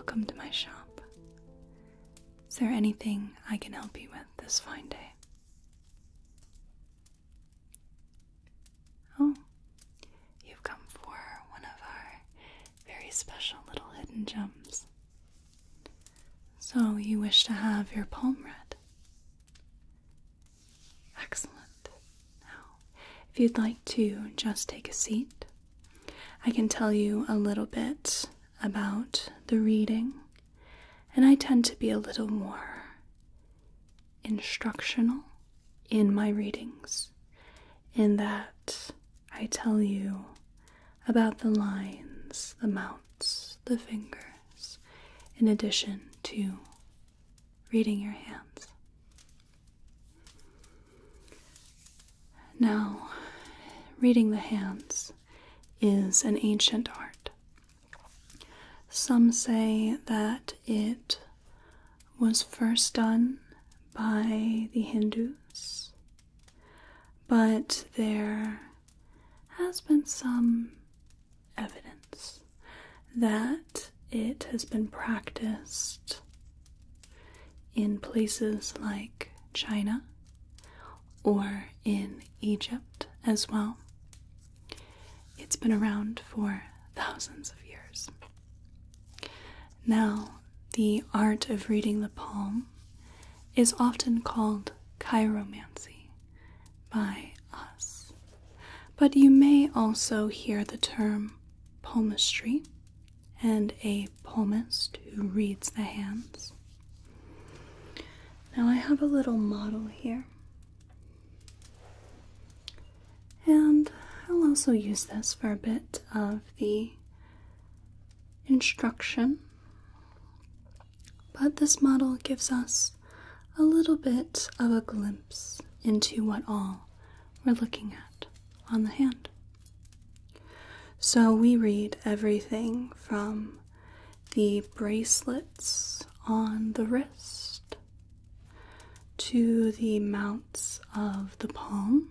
welcome to my shop. Is there anything I can help you with this fine day? Oh, you've come for one of our very special little hidden gems. So you wish to have your palm read? Excellent. Now, if you'd like to just take a seat, I can tell you a little bit about the reading, and I tend to be a little more instructional in my readings, in that I tell you about the lines, the mounts, the fingers, in addition to reading your hands. Now, reading the hands is an ancient art. Some say that it was first done by the Hindus, but there has been some evidence that it has been practiced in places like China or in Egypt as well. It's been around for thousands of years. Now, the art of reading the palm is often called Cheiromancy by us, but you may also hear the term palmistry and a palmist who reads the hands. Now I have a little model here, and I'll also use this for a bit of the instruction, but this model gives us a little bit of a glimpse into what all we're looking at on the hand. So we read everything from the bracelets on the wrist to the mounts of the palm,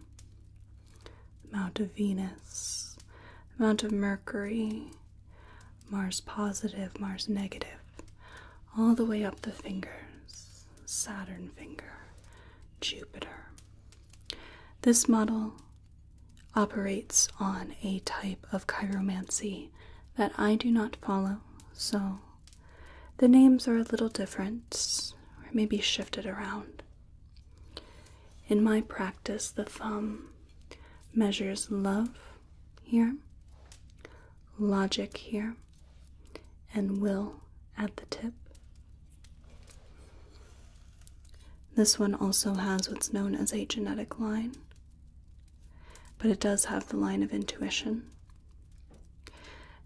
the mount of Venus, the mount of Mercury, Mars positive, Mars negative, all the way up the fingers, Saturn finger, Jupiter. This model operates on a type of chiromancy that I do not follow, so the names are a little different, or maybe shifted around. In my practice, the thumb measures love here, logic here, and will at the tip. This one also has what's known as a genetic line, but it does have the line of intuition.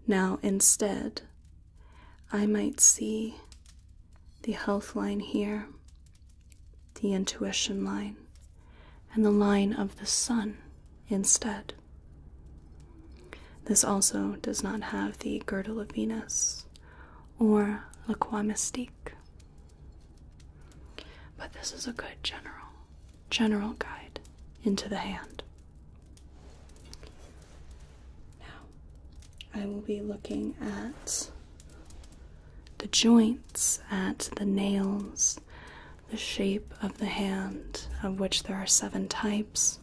Now, instead, I might see the health line here, the intuition line, and the line of the sun instead. This also does not have the girdle of Venus or the Croix Mystique. But this is a good general guide into the hand. Now, I will be looking at the joints, at the nails, the shape of the hand, of which there are 7 types.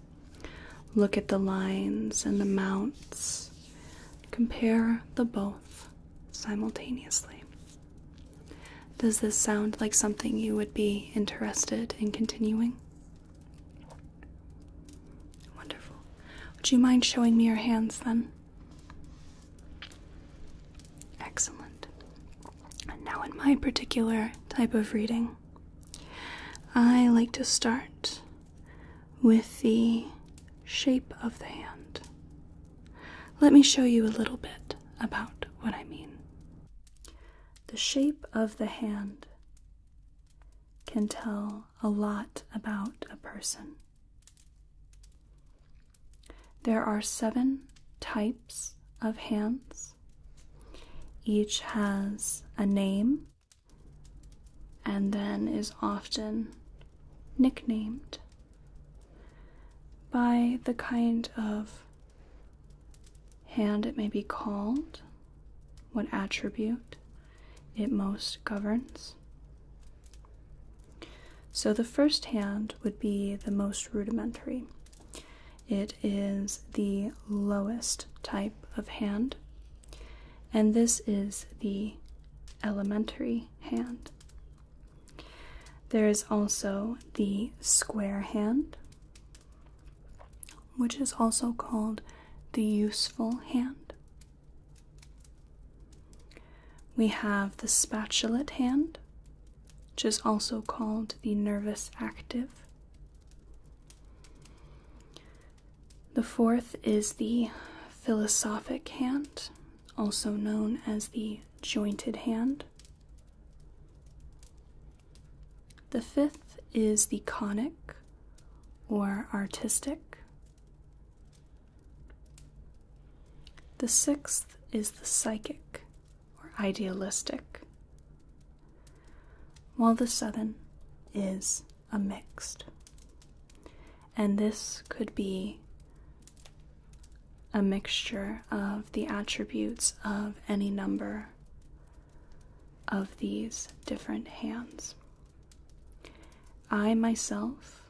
Look at the lines and the mounts. Compare the both simultaneously. Does this sound like something you would be interested in continuing? Wonderful. Would you mind showing me your hands then? Excellent. And now in my particular type of reading, I like to start with the shape of the hand. Let me show you a little bit about what I mean. The shape of the hand can tell a lot about a person. There are 7 types of hands. Each has a name and then is often nicknamed by the kind of hand it may be called, what attribute it most governs. So the first hand would be the most rudimentary. It is the lowest type of hand, and this is the elementary hand. There is also the square hand, which is also called the useful hand. We have the spatulate hand, which is also called the nervous active. The fourth is the philosophic hand, also known as the jointed hand. The fifth is the conic, or artistic. The sixth is the psychic, or idealistic, while the seventh is a mixed. And this could be a mixture of the attributes of any number of these different hands. I myself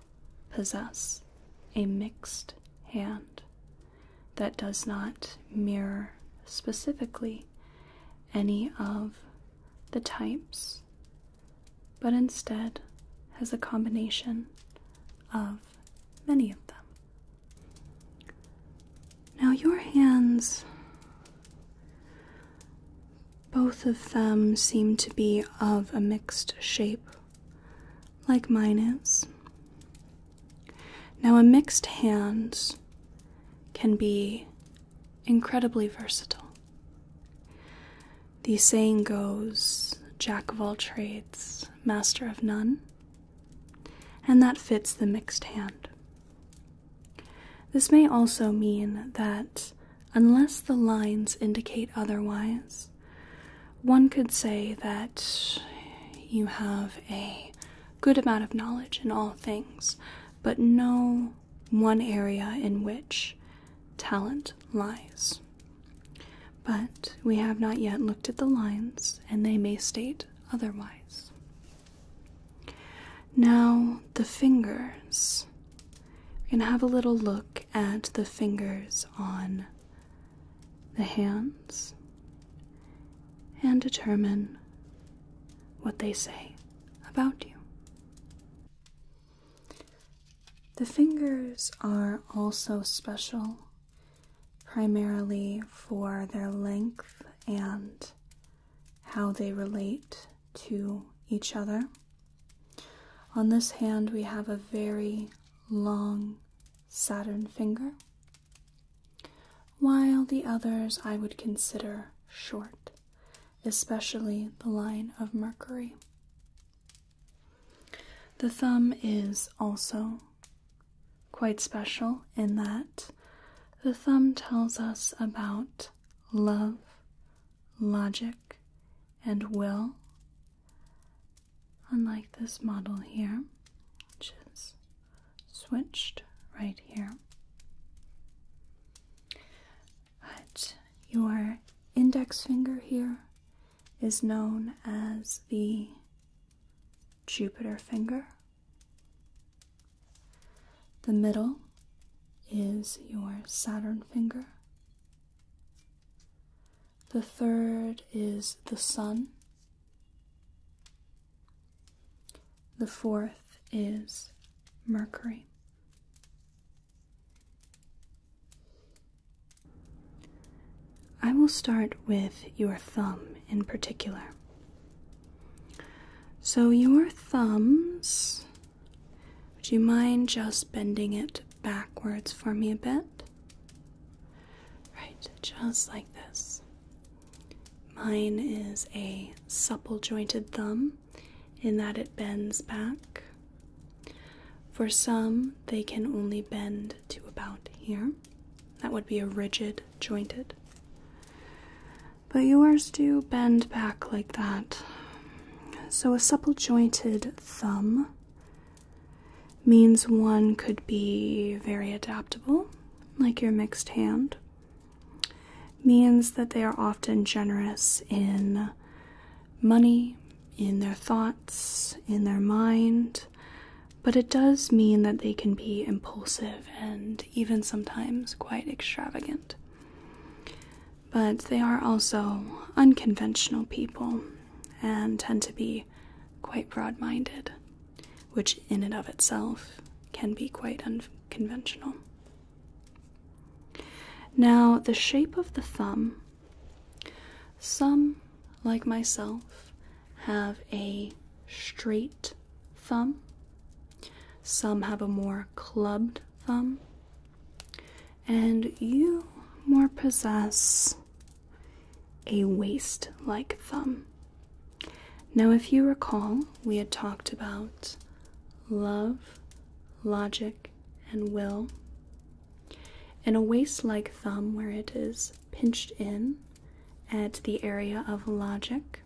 possess a mixed hand that does not mirror specifically any of the types, but instead has a combination of many of them. Now your hands, both of them seem to be of a mixed shape, like mine is. Now a mixed hand can be incredibly versatile. The saying goes, jack of all trades, master of none, and that fits the mixed hand. This may also mean that unless the lines indicate otherwise, one could say that you have a good amount of knowledge in all things, but no one area in which talent lies. But we have not yet looked at the lines, and they may state otherwise. Now, the fingers. We can have a little look at the fingers on the hands and determine what they say about you. The fingers are also special primarily for their length and how they relate to each other. On this hand, we have a very long Saturn finger, while the others I would consider short, especially the line of Mercury. The thumb is also quite special in that the thumb tells us about love, logic, and will, unlike this model here, which is switched right here. But your index finger here is known as the Jupiter finger. The middle is your Saturn finger. The third is the Sun. The fourth is Mercury. I will start with your thumb in particular. So your thumbs, would you mind just bending it backwards for me a bit? Right, just like this. Mine is a supple jointed thumb in that it bends back. For some, they can only bend to about here. That would be a rigid jointed. But yours do bend back like that. So a supple jointed thumb means one could be very adaptable, like your mixed hand. Means that they are often generous in money, in their thoughts, in their mind, but it does mean that they can be impulsive and even sometimes quite extravagant. But they are also unconventional people and tend to be quite broad-minded, which in and of itself can be quite unconventional. Now, the shape of the thumb, some, like myself, have a straight thumb. Some have a more clubbed thumb. And you more possess a waist-like thumb. Now, if you recall, we had talked about love, logic, and will. And a waist-like thumb where it is pinched in at the area of logic.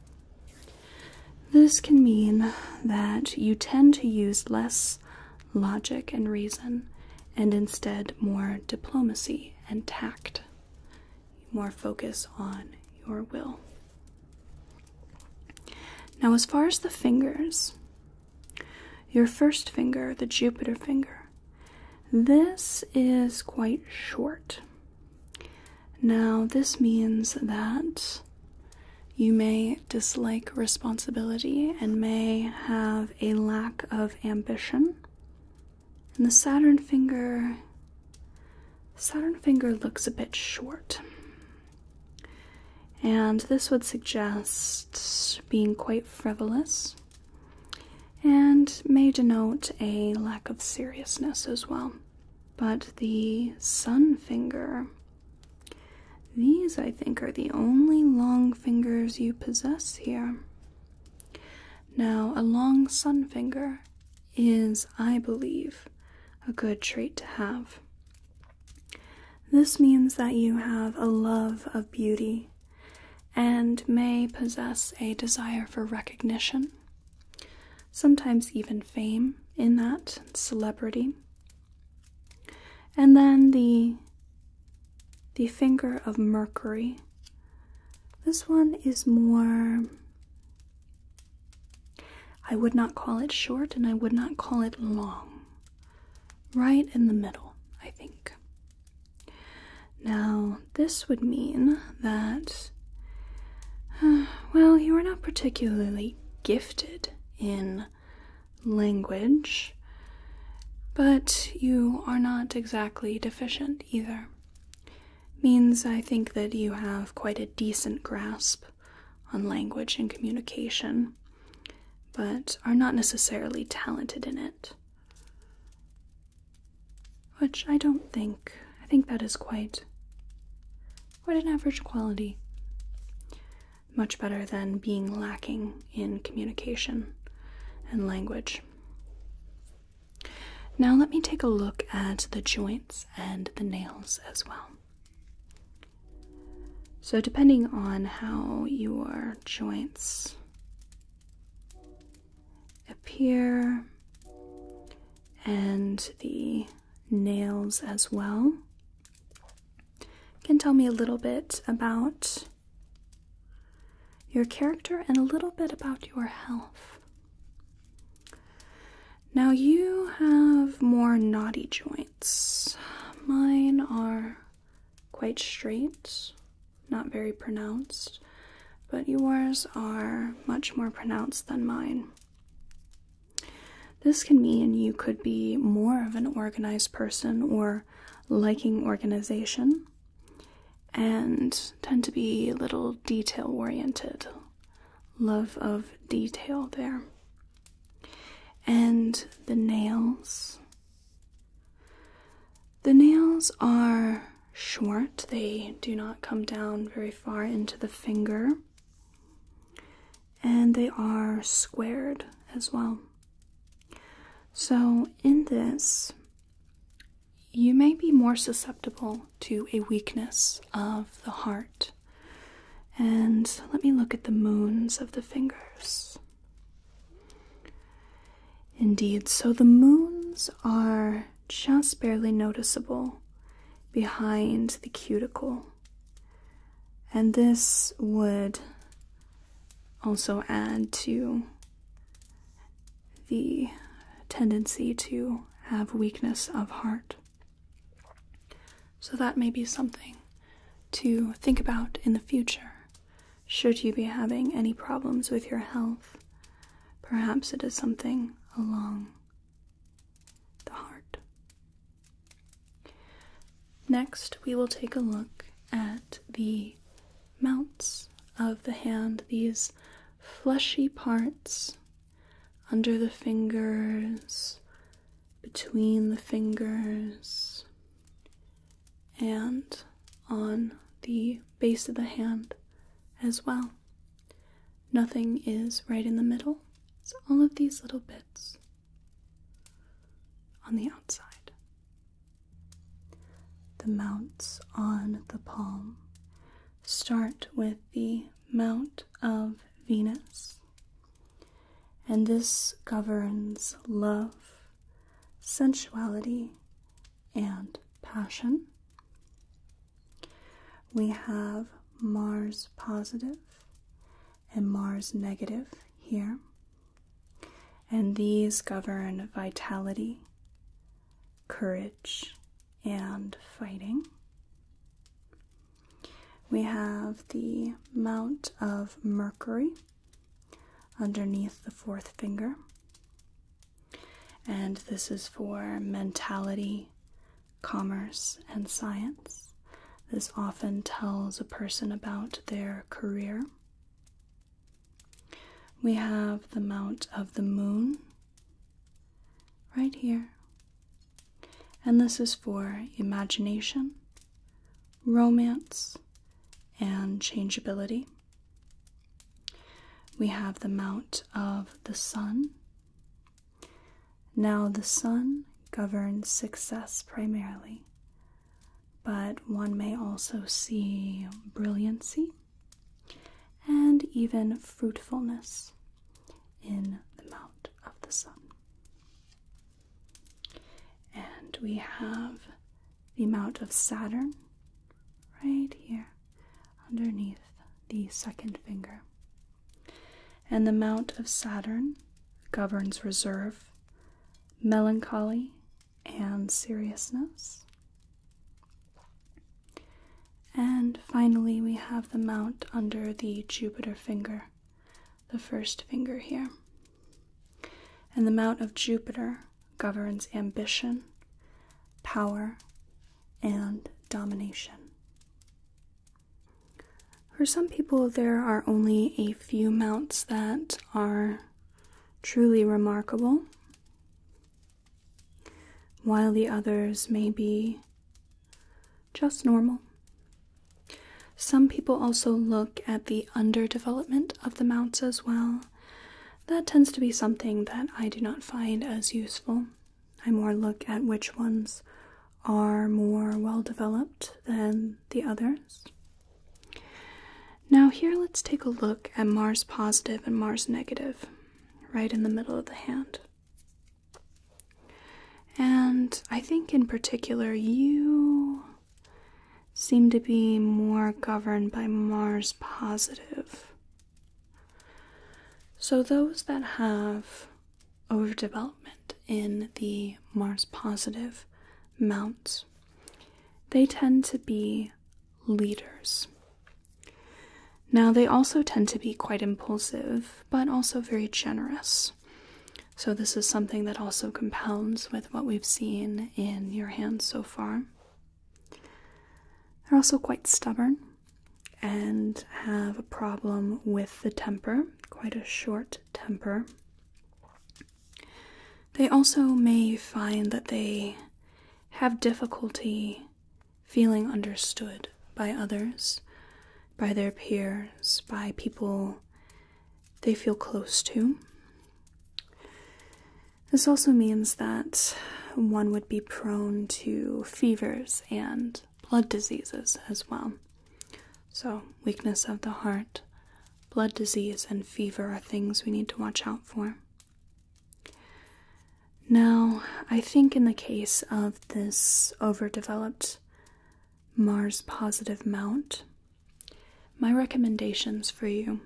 This can mean that you tend to use less logic and reason and instead more diplomacy and tact. More focus on your will. Now, as far as the fingers, your first finger, the Jupiter finger, this is quite short. Now, this means that you may dislike responsibility and may have a lack of ambition. And the Saturn finger looks a bit short. And this would suggest being quite frivolous and may denote a lack of seriousness as well. But the Sun finger, these I think are the only long fingers you possess here. Now, a long Sun finger is, I believe, a good trait to have. This means that you have a love of beauty and may possess a desire for recognition, sometimes even fame in that, celebrity. And then the finger of Mercury. This one is more, I would not call it short and I would not call it long. Right in the middle, I think. Now, this would mean that, well, you are not particularly gifted in language, but you are not exactly deficient either. Means I think that you have quite a decent grasp on language and communication, but are not necessarily talented in it. Which I don't think. I think that is quite an average quality. Much better than being lacking in communication and language. Now let me take a look at the joints and the nails as well. So depending on how your joints appear and the nails as well, can tell me a little bit about your character and a little bit about your health. Now, you have more knotty joints. Mine are quite straight, not very pronounced, but yours are much more pronounced than mine. This can mean you could be more of an organized person or liking organization and tend to be a little detail-oriented. Love of detail there. And the nails. The nails are short. They do not come down very far into the finger. And they are squared as well. So in this, you may be more susceptible to a weakness of the heart. And let me look at the moons of the fingers. Indeed, so the moons are just barely noticeable behind the cuticle. And this would also add to the tendency to have weakness of heart. So that may be something to think about in the future. Should you be having any problems with your health, perhaps it is something along the heart. Next, we will take a look at the mounts of the hand, these fleshy parts under the fingers, between the fingers, and on the base of the hand as well. Nothing is right in the middle. It's all of these little bits on the outside. The mounts on the palm start with the Mount of Venus, and this governs love, sensuality, and passion. We have Mars positive and Mars negative here, and these govern vitality, courage, and fighting. We have the Mount of Mercury underneath the fourth finger, and this is for mentality, commerce, and science. This often tells a person about their career. We have the Mount of the Moon right here, and this is for imagination, romance, and changeability. We have the Mount of the Sun. Now, the Sun governs success primarily, but one may also see brilliancy and even fruitfulness in the Mount of the Sun. And we have the Mount of Saturn right here underneath the second finger. And the Mount of Saturn governs reserve, melancholy, and seriousness. And finally, we have the Mount under the Jupiter finger, the first finger here. And the Mount of Jupiter governs ambition, power, and domination. For some people, there are only a few mounts that are truly remarkable, while the others may be just normal. Some people also look at the underdevelopment of the mounts as well. That tends to be something that I do not find as useful. I more look at which ones are more well developed than the others. Now here, let's take a look at Mars positive and Mars negative, right in the middle of the hand. And I think in particular, you seem to be more governed by Mars positive. So those that have overdevelopment in the Mars positive mounts, they tend to be leaders. Now, they also tend to be quite impulsive, but also very generous. So this is something that also compounds with what we've seen in your hands so far. They're also quite stubborn and have a problem with the temper, quite a short temper. They also may find that they have difficulty feeling understood by others, by their peers, by people they feel close to. This also means that one would be prone to fevers and blood diseases as well. So, weakness of the heart, blood disease, and fever are things we need to watch out for. Now, I think in the case of this overdeveloped Mars positive mount, my recommendations for you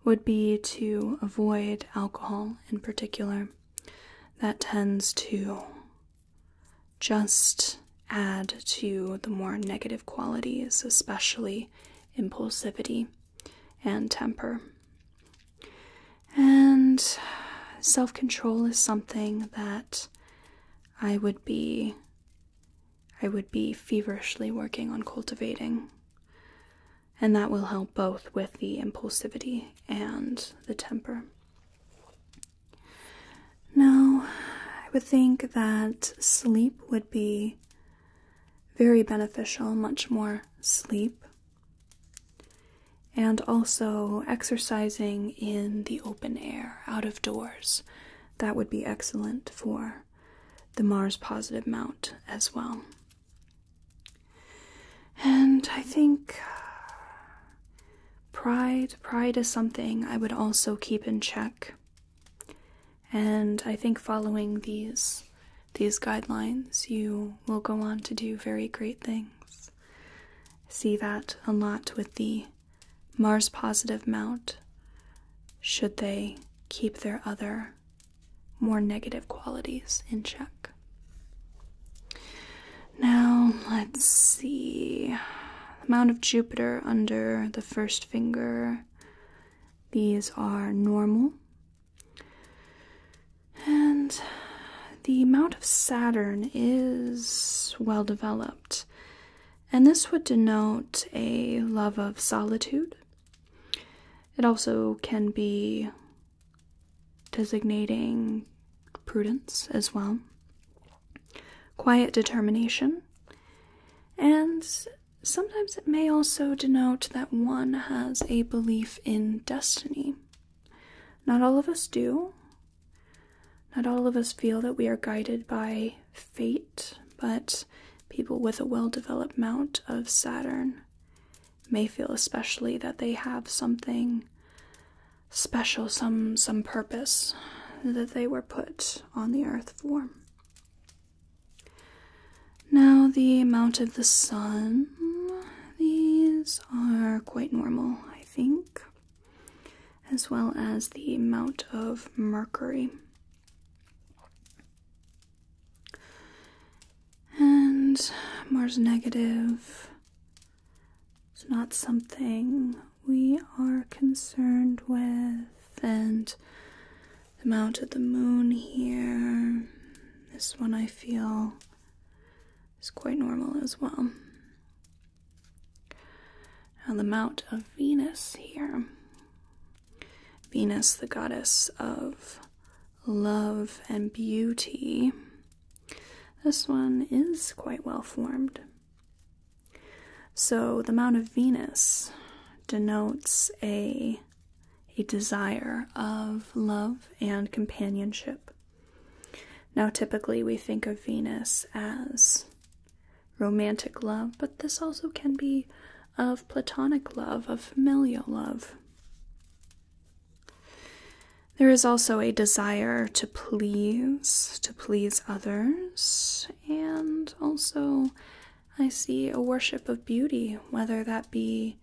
would be to avoid alcohol in particular. That tends to just add to the more negative qualities, especially impulsivity and temper. And self-control is something that I would be feverishly working on cultivating. And that will help both with the impulsivity and the temper. Now, I would think that sleep would be very beneficial, much more sleep. And also exercising in the open air, out of doors. That would be excellent for the Mars positive mount as well. And I think pride is something I would also keep in check. And I think following these guidelines, you will go on to do very great things. I see that a lot with the Mars positive mount, should they keep their other more negative qualities in check. Now, let's see. The Mount of Jupiter under the first finger. These are normal. And the Mount of Saturn is well developed. And this would denote a love of solitude. It also can be designating prudence as well. Quiet determination. And sometimes it may also denote that one has a belief in destiny. Not all of us do. Not all of us feel that we are guided by fate, but people with a well-developed mount of Saturn may feel especially that they have something special, some purpose that they were put on the earth for. Now, the amount of the Sun, these are quite normal, I think, as well as the amount of Mercury. And Mars negative is not something we are concerned with. And the amount of the Moon here, this one I feel is quite normal as well. Now the amount of Venus here. Venus, the goddess of love and beauty. This one is quite well formed. So the Mount of Venus denotes a desire of love and companionship. Now typically we think of Venus as romantic love, but this also can be of platonic love, of familial love. There is also a desire to please others, and also I see a worship of beauty, whether that be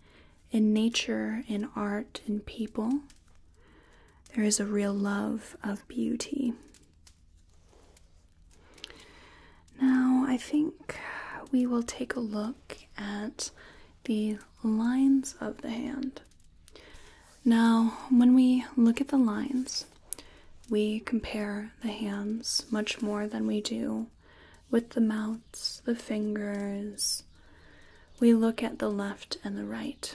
in nature, in art, in people. There is a real love of beauty. Now, I think we will take a look at the lines of the hand. Now, when we look at the lines, we compare the hands much more than we do with the mouths, the fingers. We look at the left and the right.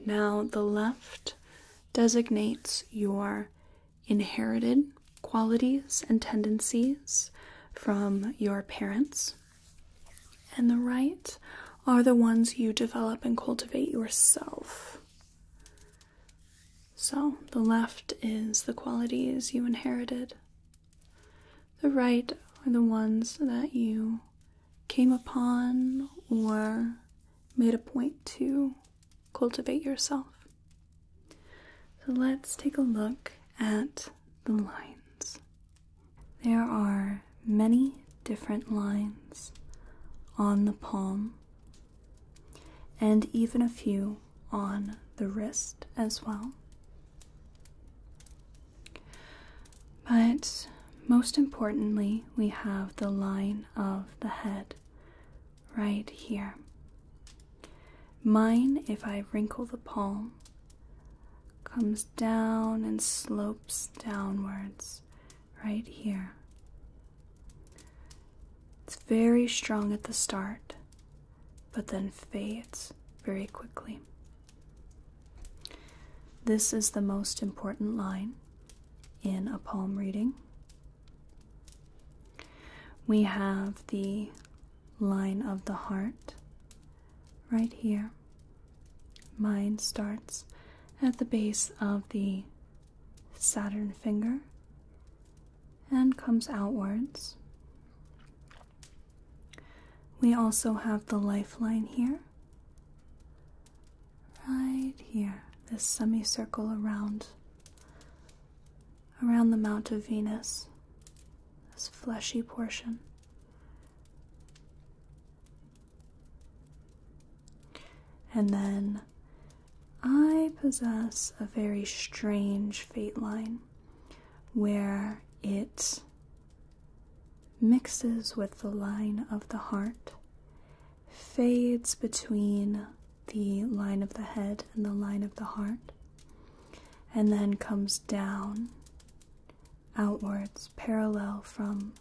Now, the left designates your inherited qualities and tendencies from your parents, and the right are the ones you develop and cultivate yourself. So, the left is the qualities you inherited. The right are the ones that you came upon or made a point to cultivate yourself. So let's take a look at the lines. There are many different lines on the palm, and even a few on the wrist as well. But most importantly, we have the line of the head right here. Mine, if I wrinkle the palm, comes down and slopes downwards right here. It's very strong at the start, but then fades very quickly. This is the most important line in a palm reading. We have the line of the heart right here. Mine starts at the base of the Saturn finger and comes outwards. We also have the lifeline here, right here, this semicircle around the mount of Venus, this fleshy portion. And then I possess a very strange fate line where it mixes with the line of the heart, fades between the line of the head and the line of the heart, and then comes down, outwards, parallel from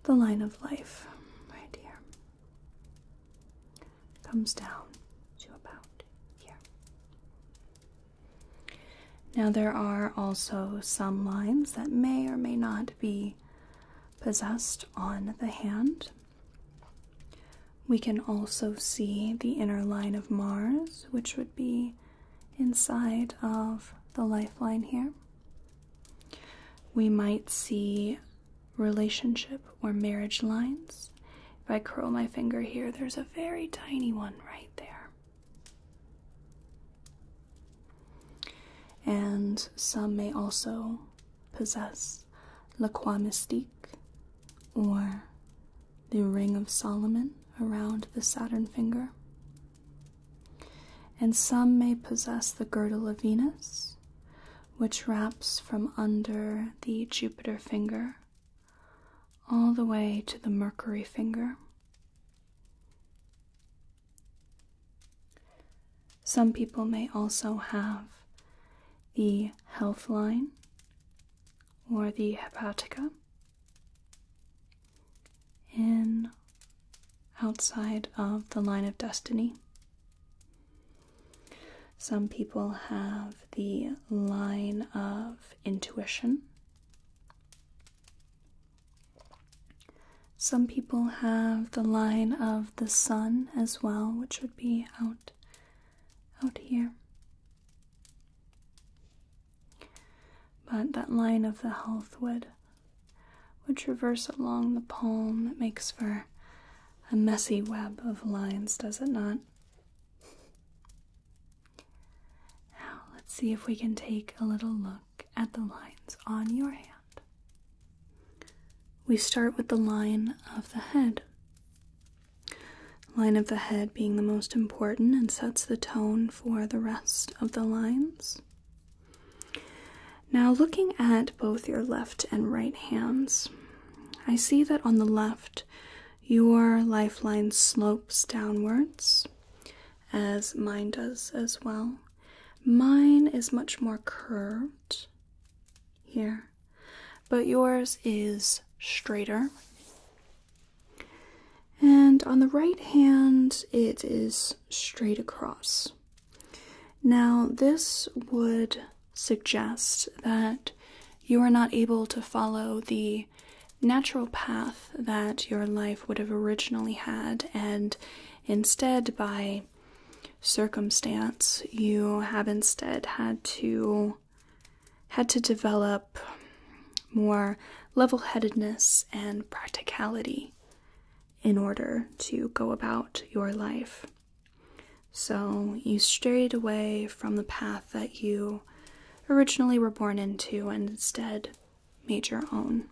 the line of life, right here. Comes down to about here. Now there are also some lines that may or may not be possessed on the hand. We can also see the inner line of Mars, which would be inside of the lifeline here. We might see relationship or marriage lines. If I curl my finger here, there's a very tiny one right there. And some may also possess La Croix Mystique, or the Ring of Solomon around the Saturn finger. And some may possess the Girdle of Venus, which wraps from under the Jupiter finger all the way to the Mercury finger. Some people may also have the health line or the hepatica in outside of the line of destiny. Some people have the line of intuition. Some people have the line of the sun as well, which would be out here. But that line of the health would traverse along the palm. It makes for a messy web of lines, does it not? Now, let's see if we can take a little look at the lines on your hand. We start with the line of the head. Line of the head being the most important and sets the tone for the rest of the lines. Now, looking at both your left and right hands, I see that on the left, your lifeline slopes downwards, as mine does as well. Mine is much more curved here, but yours is straighter. And on the right hand, it is straight across. Now, this would suggest that you are not able to follow the natural path that your life would have originally had, and instead, by circumstance, you have instead had to develop more level-headedness and practicality in order to go about your life. So you strayed away from the path that you originally were born into and instead made your own.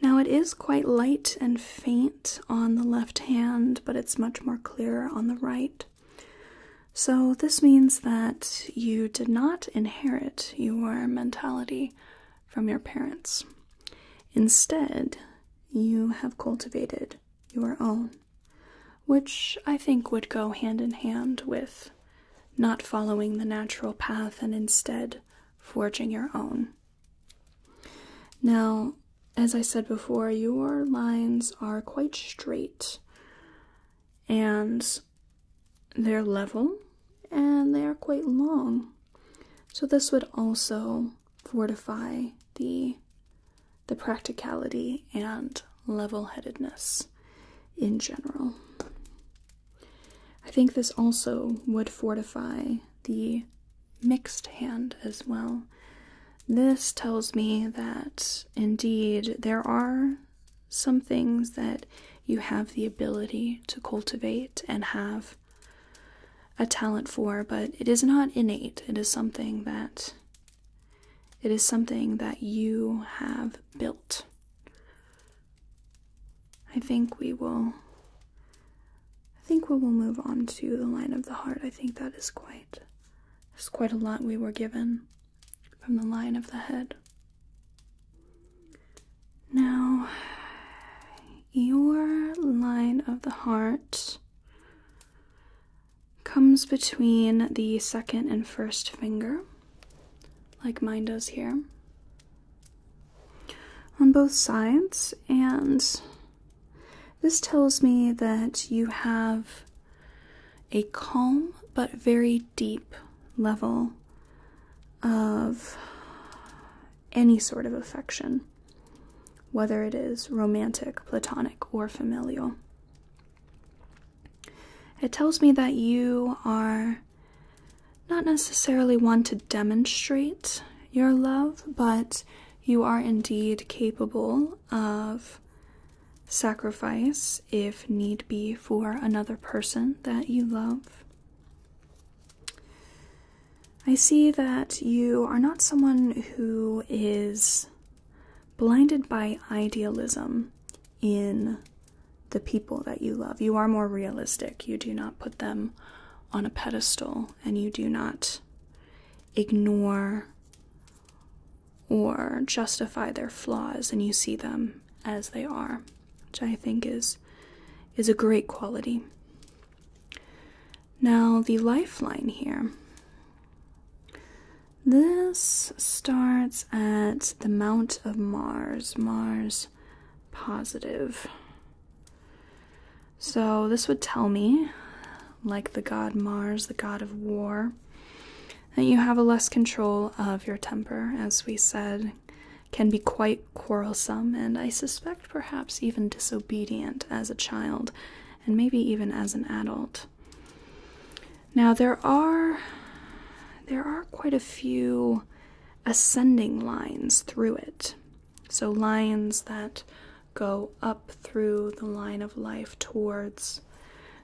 Now, it is quite light and faint on the left hand, but it's much more clear on the right. So this means that you did not inherit your mentality from your parents. Instead, you have cultivated your own, which I think would go hand in hand with not following the natural path and instead forging your own. Now, as I said before, your lines are quite straight, and they're level, and they are quite long. So this would also fortify the practicality and level-headedness in general. I think this also would fortify the mixed hand as well. This tells me that indeed there are some things that you have the ability to cultivate and have a talent for, but it is not innate. It is something that you have built. I think we will move on to the line of the heart. I think that is quite a lot we were given from the line of the head. Now, your line of the heart comes between the second and first finger, like mine does here, on both sides, and this tells me that you have a calm but very deep level of any sort of affection, whether it is romantic, platonic, or familial. It tells me that you are not necessarily one to demonstrate your love, but you are indeed capable of sacrifice if need be for another person that you love. I see that you are not someone who is blinded by idealism in the people that you love. You are more realistic. You do not put them on a pedestal, and you do not ignore or justify their flaws, and you see them as they are, which I think is a great quality. Now, the lifeline here. This starts at the Mount of Mars, Mars positive. So this would tell me, like the god Mars, the god of war, that you have a less control of your temper, as we said, can be quite quarrelsome, and I suspect perhaps even disobedient as a child, and maybe even as an adult. Now there are quite a few ascending lines through it. So lines that go up through the line of life towards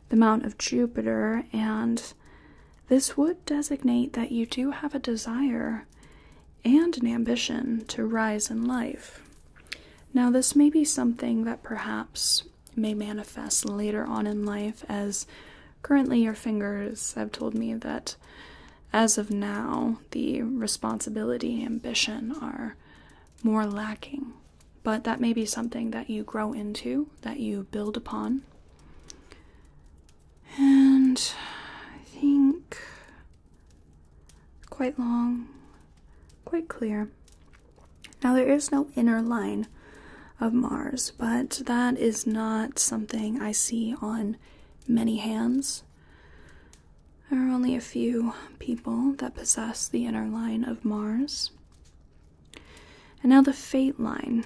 the Mount of Jupiter, and this would designate that you do have a desire and an ambition to rise in life. Now, this may be something that perhaps may manifest later on in life, as currently your fingers have told me that as of now, the responsibility and ambition are more lacking. But that may be something that you grow into, that you build upon. And I think quite long, quite clear. Now, there is no inner line of Mars, but that is not something I see on many hands. There are only a few people that possess the inner line of Mars. And now the fate line.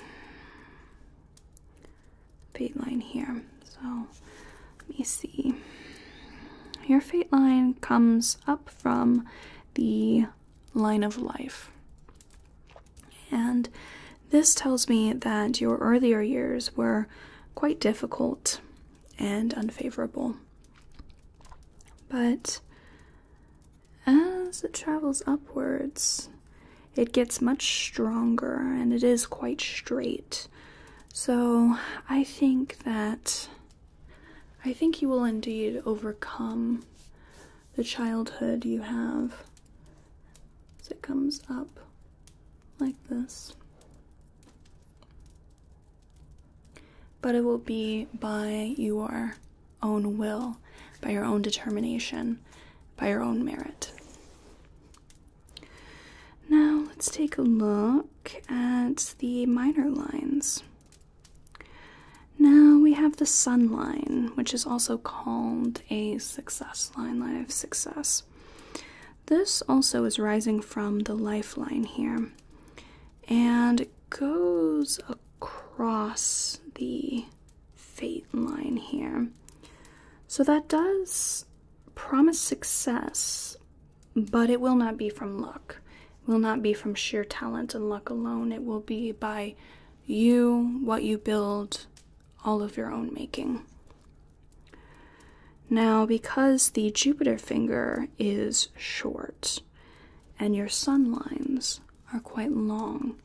Fate line here. So, let me see. Your fate line comes up from the line of life. And this tells me that your earlier years were quite difficult and unfavorable. But as it travels upwards, it gets much stronger, and it is quite straight. So I think you will indeed overcome the childhood you have as it comes up like this. But it will be by your own will, by your own determination, by your own merit. Now let's take a look at the minor lines. Now we have the sun line, which is also called a success line, line of success. This also is rising from the lifeline here, and it goes across the fate line here. So that does promise success, but it will not be from luck. It will not be from sheer talent and luck alone. It will be by you, what you build, all of your own making. Now, because the Jupiter finger is short and your sun lines are quite long,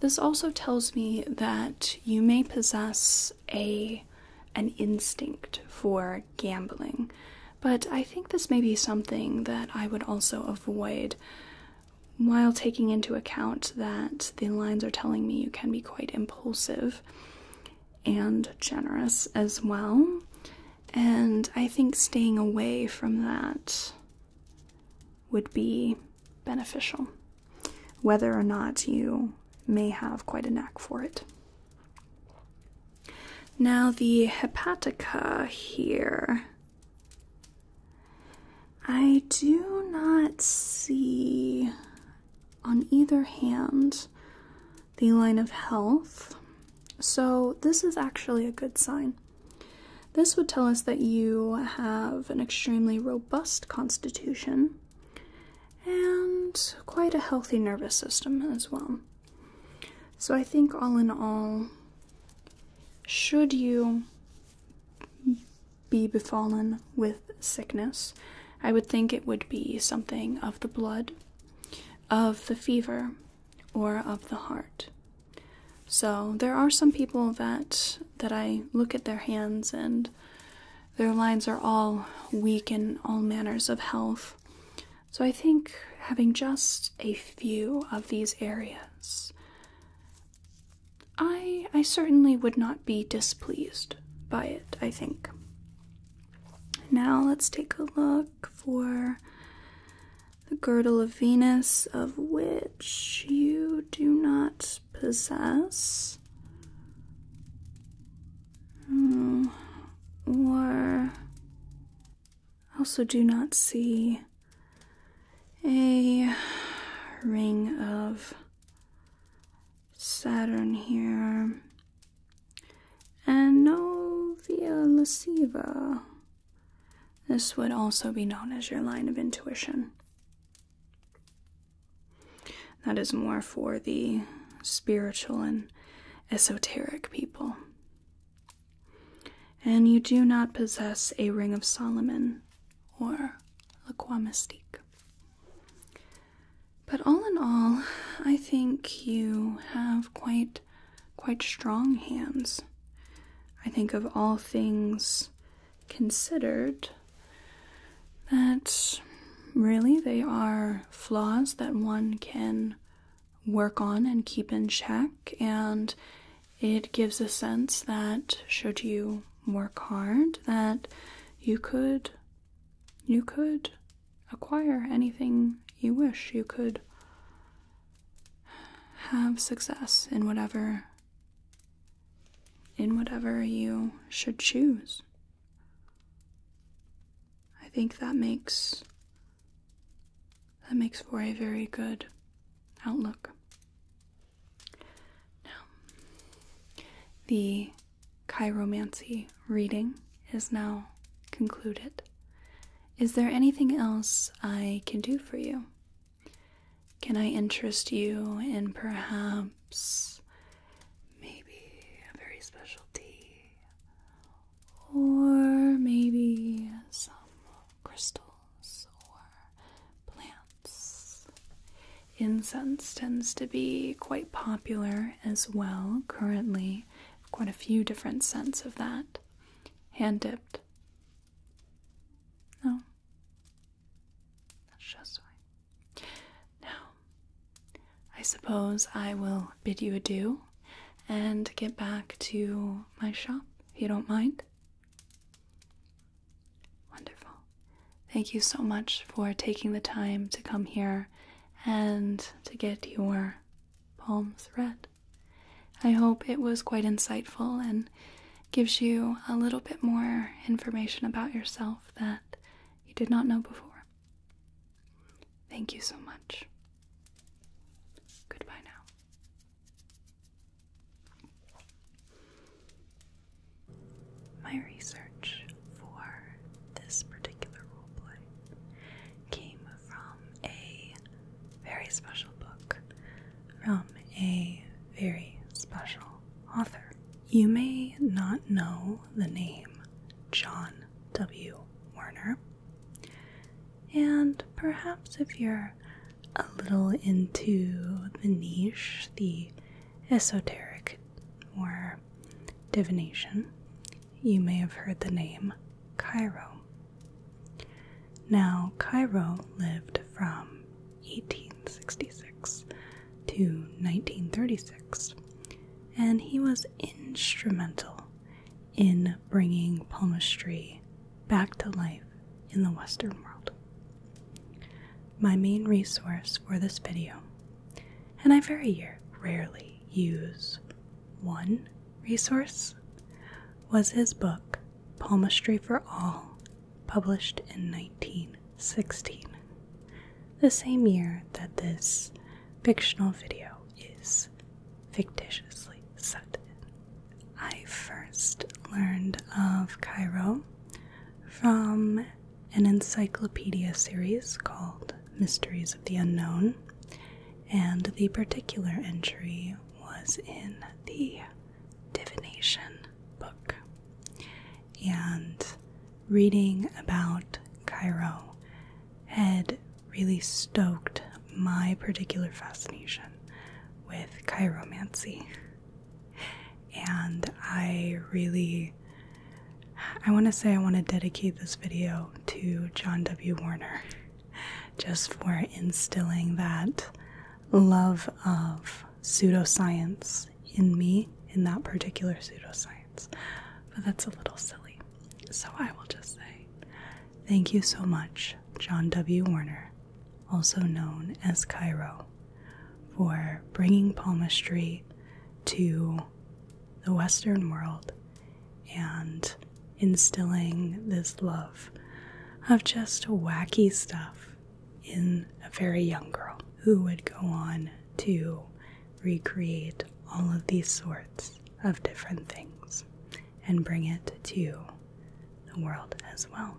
this also tells me that you may possess an instinct for gambling, but I think this may be something that I would also avoid, while taking into account that the lines are telling me you can be quite impulsive and generous as well, and I think staying away from that would be beneficial, whether or not you may have quite a knack for it. Now the hepatica here, I do not see on either hand the line of health, so this is actually a good sign. This would tell us that you have an extremely robust constitution and quite a healthy nervous system as well. So I think all in all, should you be befallen with sickness, I would think it would be something of the blood, of the fever, or of the heart. So there are some people that I look at their hands and their lines are all weak in all manners of health. So I think having just a few of these areas, I certainly would not be displeased by it, I think. Now let's take a look for the girdle of Venus, of which you do not possess. Or also do not see a ring of Saturn here, and no Via Lasciva. This would also be known as your line of intuition. That is more for the spiritual and esoteric people. And you do not possess a ring of Solomon or a Croix Mystique. But all in all, I think you have quite strong hands. I think of all things considered, that really they are flaws that one can work on and keep in check, and it gives a sense that should you work hard, that you could acquire anything you wish. You could have success in whatever you should choose. I think that makes for a very good outlook. Now, the Cheiromancy reading is now concluded. Is there anything else I can do for you? Can I interest you in perhaps maybe a very special tea, or maybe some crystals or plants? Incense tends to be quite popular as well currently. Quite a few different scents of that. Hand dipped. No? I suppose I will bid you adieu and get back to my shop, if you don't mind. Wonderful. Thank you so much for taking the time to come here and to get your palms read. I hope it was quite insightful and gives you a little bit more information about yourself that you did not know before. Thank you so much. Goodbye now. My research for this particular roleplay came from a very special book from a very special author. You may not know the name John W. Werner, and perhaps if you're a little into the niche, the esoteric or divination, you may have heard the name Chiero. Now, Chiero lived from 1866 to 1936, and he was instrumental in bringing palmistry back to life in the Western world. My main resource for this video, and I very rarely use one resource, was his book, Palmistry for All, published in 1916, the same year that this fictional video is fictitiously set in. I first learned of Chiero from an encyclopedia series called Mysteries of the Unknown, and the particular entry was in the divination book. And reading about Chiero had really stoked my particular fascination with Cheiromancy. And I want to dedicate this video to John W. Werner, just for instilling that love of pseudoscience in me, in that particular pseudoscience. But that's a little silly. So I will just say, thank you so much, John W. Werner, also known as Chiero, for bringing palmistry to the Western world and instilling this love of just wacky stuff in a very young girl who would go on to recreate all of these sorts of different things and bring it to the world as well.